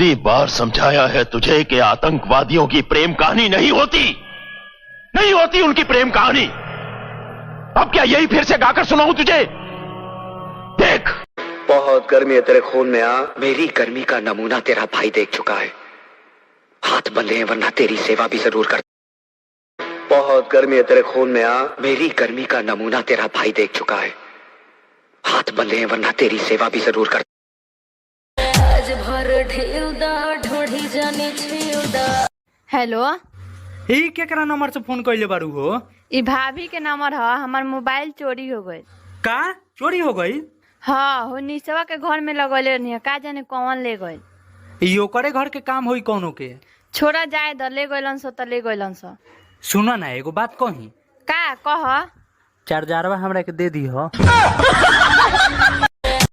कितनी बार समझाया है तुझे कि आतंकवादियों की प्रेम कहानी नहीं होती, नहीं होती उनकी प्रेम कहानी। अब क्या यही फिर से गाकर सुनाऊं तुझे? देख, बहुत गर्मी है तेरे खून में। मेरी गर्मी का नमूना तेरा भाई देख चुका है। हाथ बंधे हैं वरना तेरी सेवा भी जरूर कर। बहुत गर्मी है तेरे खून में। मेरी गर्मी का नमूना तेरा भाई देख चुका है। हाथ बंधे हैं वरना तेरी सेवा भी जरूर कर। हेलो, ही केकरा नंबर से फोन कैले बारू हो? ई भाभी के नंबर है। हमार मोबाइल चोरी हो गई। का चोरी हो गई? हाँ, हो निशवा के घर में लगले नहीं, का जाने कौन ले गई। यो करे घर के काम होई कौनो के? छोड़ा जाए द, ले गइलन सो त ले गइलन सो। सुना ना एगो बात कही। का कह? चार्जरवा हमरा के दे दी हो।